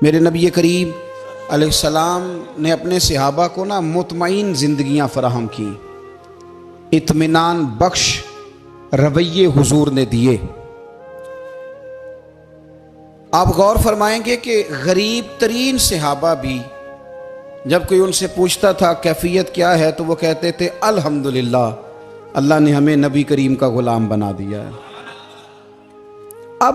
میرے نبی کریم علیہ السلام نے اپنے صحابہ کو مطمئن زندگیاں فراہم کی، اطمینان بخش رویے حضور نے دیے۔ آپ غور فرمائیں گے کہ غریب ترین صحابہ بھی جب کوئی ان سے پوچھتا تھا کیفیت کیا ہے تو وہ کہتے تھے الحمدللہ، اللہ نے ہمیں نبی کریم کا غلام بنا دیا ہے۔ اب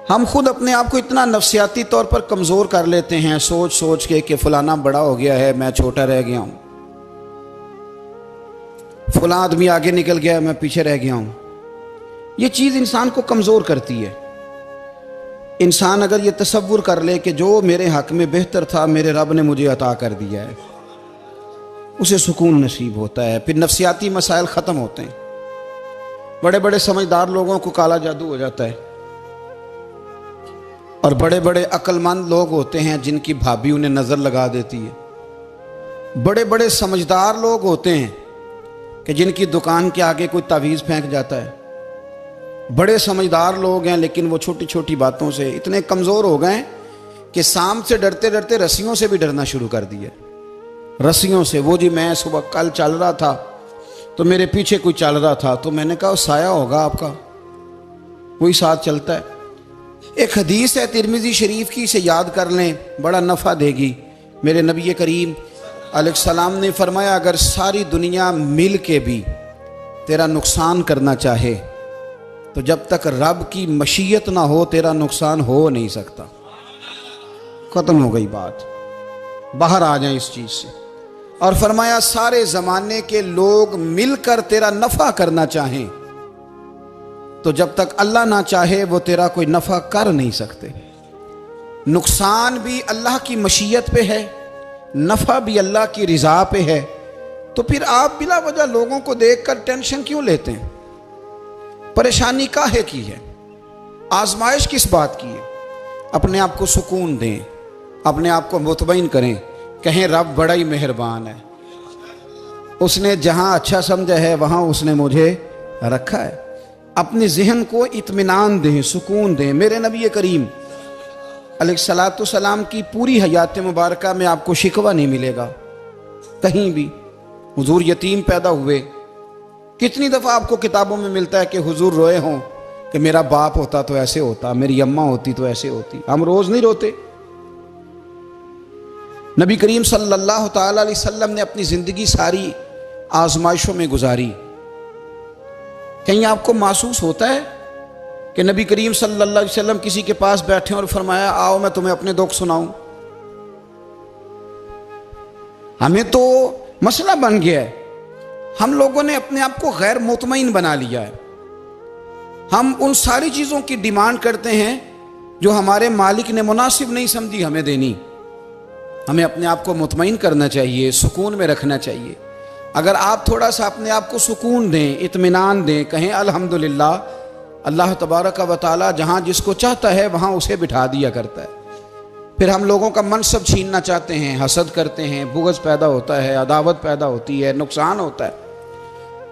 ہم خود اپنے آپ کو اتنا نفسیاتی طور پر کمزور کر لیتے ہیں، سوچ سوچ کے کہ فلانا بڑا ہو گیا ہے میں چھوٹا رہ گیا ہوں، فلاں آدمی آگے نکل گیا ہے میں پیچھے رہ گیا ہوں۔ یہ چیز انسان کو کمزور کرتی ہے۔ انسان اگر یہ تصور کر لے کہ جو میرے حق میں بہتر تھا میرے رب نے مجھے عطا کر دیا ہے، اسے سکون نصیب ہوتا ہے، پھر نفسیاتی مسائل ختم ہوتے ہیں۔ بڑے بڑے سمجھدار لوگوں کو کالا جادو ہو جاتا ہے، اور بڑے بڑے عقل مند لوگ ہوتے ہیں جن کی بھابھی انہیں نظر لگا دیتی ہے۔ بڑے بڑے سمجھدار لوگ ہوتے ہیں کہ جن کی دکان کے آگے کوئی تعویذ پھینک جاتا ہے۔ بڑے سمجھدار لوگ ہیں لیکن وہ چھوٹی چھوٹی باتوں سے اتنے کمزور ہو گئے کہ سانپ سے ڈرتے ڈرتے رسیوں سے بھی ڈرنا شروع کر دیا۔ رسیوں سے، وہ جی میں صبح کل چل رہا تھا تو میرے پیچھے کوئی چل رہا تھا تو میں نے کہا سایہ ہوگا آپ کا، وہی ساتھ چلتا ہے۔ ایک حدیث ہے ترمذی شریف کی، اسے یاد کر لیں، بڑا نفع دے گی۔ میرے نبی کریم علیہ السلام نے فرمایا اگر ساری دنیا مل کے بھی تیرا نقصان کرنا چاہے تو جب تک رب کی مشیت نہ ہو تیرا نقصان ہو نہیں سکتا۔ ختم ہو گئی بات، باہر آ جائیں اس چیز سے۔ اور فرمایا سارے زمانے کے لوگ مل کر تیرا نفع کرنا چاہیں تو جب تک اللہ نہ چاہے وہ تیرا کوئی نفع کر نہیں سکتے۔ نقصان بھی اللہ کی مشیت پہ ہے، نفع بھی اللہ کی رضا پہ ہے، تو پھر آپ بلا وجہ لوگوں کو دیکھ کر ٹینشن کیوں لیتے ہیں؟ پریشانی کاہے کی ہے؟ آزمائش کس بات کی ہے؟ اپنے آپ کو سکون دیں، اپنے آپ کو مطمئن کریں، کہیں رب بڑا ہی مہربان ہے، اس نے جہاں اچھا سمجھا ہے وہاں اس نے مجھے رکھا ہے۔ اپنے ذہن کو اطمینان دیں، سکون دیں۔ میرے نبی کریم علیہ السلام کی پوری حیات مبارکہ میں آپ کو شکوہ نہیں ملے گا کہیں بھی۔ حضور یتیم پیدا ہوئے، کتنی دفعہ آپ کو کتابوں میں ملتا ہے کہ حضور روئے ہوں کہ میرا باپ ہوتا تو ایسے ہوتا، میری اماں ہوتی تو ایسے ہوتی۔ ہم روز نہیں روتے۔ نبی کریم صلی اللہ تعالی علیہ وسلم نے اپنی زندگی ساری آزمائشوں میں گزاری۔ کہیں آپ کو محسوس ہوتا ہے کہ نبی کریم صلی اللہ علیہ وسلم کسی کے پاس بیٹھے اور فرمایا آؤ میں تمہیں اپنے دکھ سناؤں؟ ہمیں تو مسئلہ بن گیا ہے، ہم لوگوں نے اپنے آپ کو غیر مطمئن بنا لیا ہے۔ ہم ان ساری چیزوں کی ڈیمانڈ کرتے ہیں جو ہمارے مالک نے مناسب نہیں سمجھی ہمیں دینی۔ ہمیں اپنے آپ کو مطمئن کرنا چاہیے، سکون میں رکھنا چاہیے۔ اگر آپ تھوڑا سا اپنے آپ کو سکون دیں، اطمینان دیں، کہیں الحمدللہ، اللہ تبارک و تعالی جہاں جس کو چاہتا ہے وہاں اسے بٹھا دیا کرتا ہے۔ پھر ہم لوگوں کا منصب چھیننا چاہتے ہیں، حسد کرتے ہیں، بغض پیدا ہوتا ہے، عداوت پیدا ہوتی ہے، نقصان ہوتا ہے۔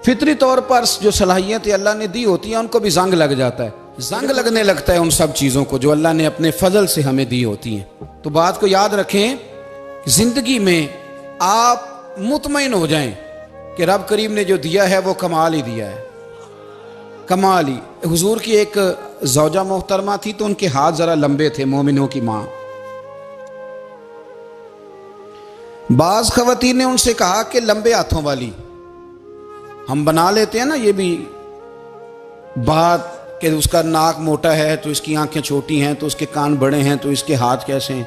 فطری طور پر جو صلاحیتیں اللہ نے دی ہوتی ہیں ان کو بھی زنگ لگ جاتا ہے، زنگ لگنے لگتا ہے ان سب چیزوں کو جو اللہ نے اپنے فضل سے ہمیں دی ہوتی ہیں۔ تو بات کو یاد رکھیں، زندگی میں آپ مطمئن ہو جائیں کہ رب کریم نے جو دیا ہے وہ کمال ہی دیا ہے، کمال ہی۔ حضور کی ایک زوجہ محترمہ تھی تو ان کے ہاتھ ذرا لمبے تھے، مومنوں کی ماں۔ بعض خواتین نے ان سے کہا کہ لمبے ہاتھوں والی، ہم بنا لیتے ہیں نا یہ بھی بات کہ اس کا ناک موٹا ہے تو اس کی آنکھیں چھوٹی ہیں تو اس کے کان بڑے ہیں تو اس کے ہاتھ کیسے ہیں،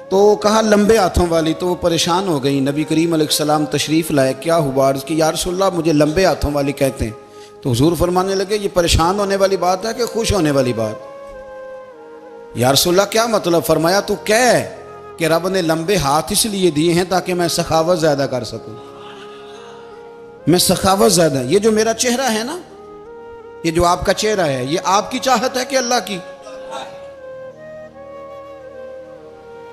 تو کہا لمبے ہاتھوں والی۔ تو وہ پریشان ہو گئی، نبی کریم علیہ السلام تشریف لائے، کیا ہوا؟ عرض کی یا رسول اللہ مجھے لمبے ہاتھوں والی کہتے ہیں۔ تو حضور فرمانے لگے یہ پریشان ہونے والی بات ہے کہ خوش ہونے والی بات؟ یا رسول اللہ کیا مطلب؟ فرمایا تو کہہ کہ رب نے لمبے ہاتھ اس لیے دیے ہیں تاکہ میں سخاوت زیادہ کر سکوں، میں سخاوت زیادہ۔ یہ جو میرا چہرہ ہے نا، یہ جو آپ کا چہرہ ہے، یہ آپ کی چاہت ہے کہ اللہ کی؟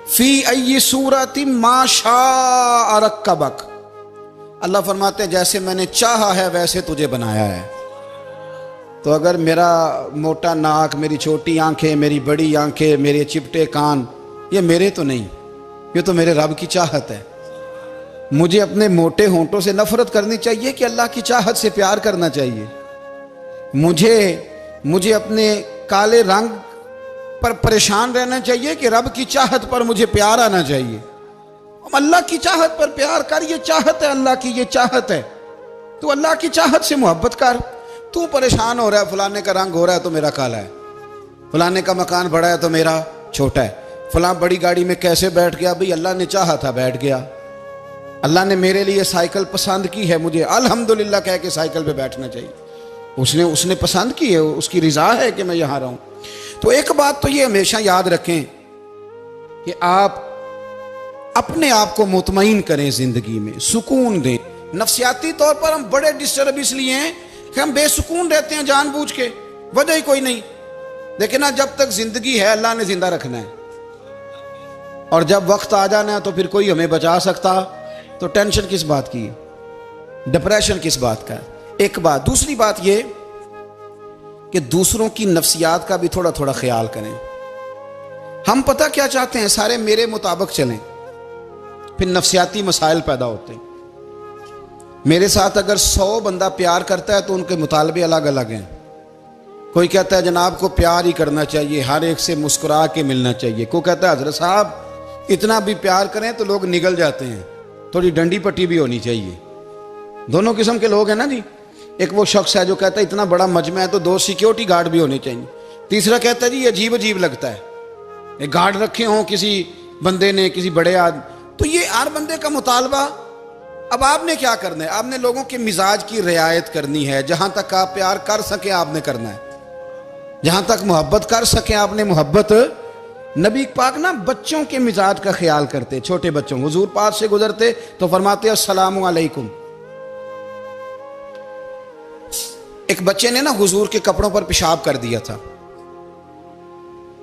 فی ای صورت ما شاء رکبک، اللہ فرماتے ہیں جیسے میں نے چاہا ہے ویسے تجھے بنایا ہے۔ تو اگر میرا موٹا ناک، میری چھوٹی آنکھیں، میری بڑی آنکھیں، میرے چپٹے کان، یہ میرے تو نہیں، یہ تو میرے رب کی چاہت ہے۔ مجھے اپنے موٹے ہونٹوں سے نفرت کرنی چاہیے کہ اللہ کی چاہت سے پیار کرنا چاہیے؟ مجھے اپنے کالے رنگ پر پریشان رہنا چاہیے کہ رب کی چاہت پر مجھے پیار آنا چاہیے؟ اللہ کی چاہت پر پیار کر، یہ چاہت ہے اللہ کی، یہ چاہت ہے، تو اللہ کی چاہت سے محبت کر۔ تو پریشان ہو رہا ہے فلانے کا رنگ ہو رہا ہے تو میرا کالا ہے، فلانے کا مکان بڑا ہے تو میرا چھوٹا ہے، فلاں بڑی گاڑی میں کیسے بیٹھ گیا؟ بھئی اللہ نے چاہا تھا بیٹھ گیا، اللہ نے میرے لیے سائیکل پسند کی ہے، مجھے الحمدللہ کہہ کے سائیکل پہ بیٹھنا چاہیے، اس نے پسند کی ہے، اس کی رضا ہے کہ میں یہاں رہوں۔ تو ایک بات تو یہ ہمیشہ یاد رکھیں کہ آپ اپنے آپ کو مطمئن کریں، زندگی میں سکون دیں۔ نفسیاتی طور پر ہم بڑے ڈسٹرب اس لیے ہیں کہ ہم بے سکون رہتے ہیں جان بوجھ کے، وجہ ہی کوئی نہیں۔ لیکن جب تک زندگی ہے اللہ نے زندہ رکھنا ہے، اور جب وقت آ جانا ہے تو پھر کوئی ہمیں بچا سکتا، تو ٹینشن کس بات کی ہے، ڈپریشن کس بات کا ہے؟ ایک بات۔ دوسری بات یہ کہ دوسروں کی نفسیات کا بھی تھوڑا تھوڑا خیال کریں۔ ہم پتہ کیا چاہتے ہیں؟ سارے میرے مطابق چلیں، پھر نفسیاتی مسائل پیدا ہوتے ہیں۔ میرے ساتھ اگر 100 بندہ پیار کرتا ہے تو ان کے مطالبے الگ الگ ہیں۔ کوئی کہتا ہے جناب کو پیار ہی کرنا چاہیے، ہر ایک سے مسکرا کے ملنا چاہیے۔ کوئی کہتا ہے حضرت صاحب اتنا بھی پیار کریں تو لوگ نگل جاتے ہیں، تھوڑی ڈنڈی پٹی بھی ہونی چاہیے۔ دونوں قسم کے لوگ ہیں نا جی۔ ایک وہ شخص ہے جو کہتا ہے اتنا بڑا مجمع ہے تو 2 سیکیورٹی گارڈ بھی ہونے چاہیے۔ تیسرا کہتا ہے جی یہ عجیب عجیب لگتا ہے، ایک گارڈ رکھے ہوں کسی بندے نے، کسی بڑے آدمی۔ تو یہ ہر بندے کا مطالبہ۔ اب آپ نے کیا کرنا ہے؟ آپ نے لوگوں کے مزاج کی رعایت کرنی ہے۔ جہاں تک آپ پیار کر سکیں آپ نے کرنا ہے، جہاں تک محبت کر سکیں آپ نے محبت۔ نبی پاک نا بچوں کے مزاج کا خیال کرتے، چھوٹے بچوں، حضور پاس سے گزرتے تو فرماتے السلام علیکم۔ ایک بچے نے نا حضور کے کپڑوں پر پیشاب کر دیا تھا،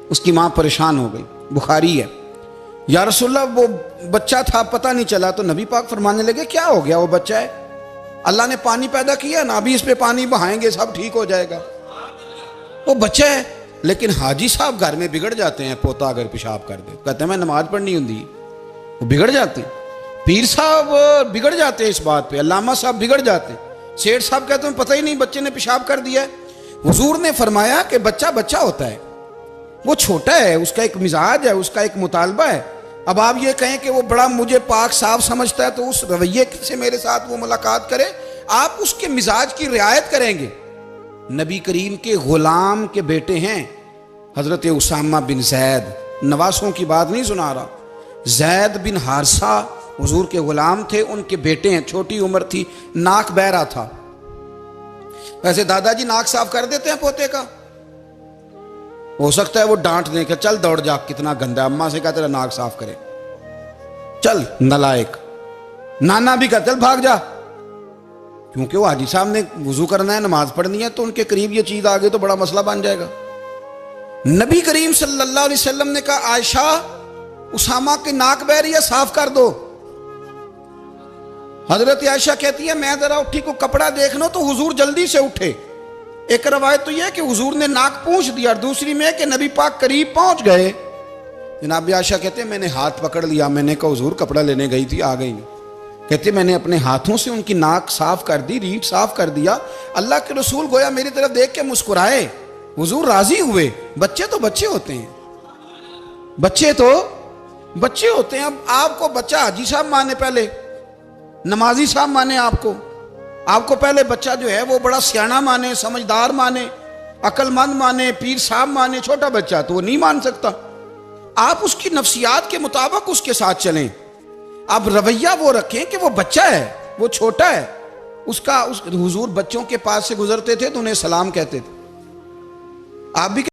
اس کی ماں پریشان ہو گئی، بخاری ہے۔ یا رسول اللہ وہ بچہ تھا پتہ نہیں چلا، تو نبی پاک فرمانے لگے کیا ہو گیا؟ وہ بچہ ہے، اللہ نے پانی پیدا کیا نا، ابھی اس پہ پانی بہائیں گے سب ٹھیک ہو جائے گا۔ وہ بچہ ہے، لیکن حاجی صاحب گھر میں بگڑ جاتے ہیں، پوتا اگر پیشاب کر دے کہتے ہیں میں نماز پڑھنی ہوندی، وہ بگڑ جاتے ہیں۔ پیر صاحب بگڑ جاتے ہیں اس بات پہ، علامہ صاحب بگڑ جاتے ہیں، سیٹھ صاحب کہتے ہیں پتہ ہی نہیں بچے نے پیشاب کر دیا ہے۔ حضور نے فرمایا کہ بچہ بچہ ہوتا ہے، وہ چھوٹا ہے، اس کا ایک مزاج ہے، اس کا ایک مطالبہ ہے۔ اب آپ یہ کہیں کہ وہ بڑا مجھے پاک صاف سمجھتا ہے تو اس رویے سے میرے ساتھ وہ ملاقات کرے، آپ اس کے مزاج کی رعایت کریں گے۔ نبی کریم کے غلام کے بیٹے ہیں حضرت اسامہ بن زید، نواسوں کی بات نہیں سنا رہا، زید بن حارثہ حضور کے غلام تھے، ان کے بیٹے ہیں، چھوٹی عمر تھی، ناک بہ رہا تھا۔ ویسے دادا جی ناک صاف کر دیتے ہیں پوتے کا، ہو سکتا ہے وہ ڈانٹ دیں کہ چل دوڑ جا کتنا گندا ہے، اماں سے کہا تیرا ناک صاف کرے، چل نالائق، نانا بھی کہا چل بھاگ جا، کیونکہ وہ حاجی صاحب نے وضو کرنا ہے، نماز پڑھنی ہے، تو ان کے قریب یہ چیز آ گئی تو بڑا مسئلہ بن جائے گا۔ نبی کریم صلی اللہ علیہ وسلم نے کہا عائشہ اسامہ کی ناک بہ رہی ہے صاف کر دو۔ حضرت عائشہ کہتی ہے میں ذرا اٹھی کو کپڑا دیکھنا تو حضور جلدی سے اٹھے۔ ایک روایت تو یہ ہے کہ حضور نے ناک پونچھ دیا، اور دوسری میں کہ نبی پاک قریب پہنچ گئے۔ جناب عائشہ کہتے ہیں میں نے ہاتھ پکڑ لیا، میں نے کہا حضور کپڑا لینے گئی تھی آ گئی نہیں، کہتے میں نے اپنے ہاتھوں سے ان کی ناک صاف کر دی، ریٹ صاف کر دیا۔ اللہ کے رسول گویا میری طرف دیکھ کے مسکرائے، حضور راضی ہوئے۔ بچے تو بچے ہوتے ہیں، بچے تو بچے ہوتے ہیں۔ اب آپ کو بچہ حاجی صاحب مانے، پہلے نمازی صاحب مانے، آپ کو پہلے بچہ جو ہے وہ بڑا سیاںہ مانے، سمجھدار مانے، عقل مند مانے، پیر صاحب مانے۔ چھوٹا بچہ تو وہ نہیں مان سکتا، آپ اس کی نفسیات کے مطابق اس کے ساتھ چلیں۔ اب رویہ وہ رکھیں کہ وہ بچہ ہے، وہ چھوٹا ہے، حضور بچوں کے پاس سے گزرتے تھے تو انہیں سلام کہتے تھے، آپ بھی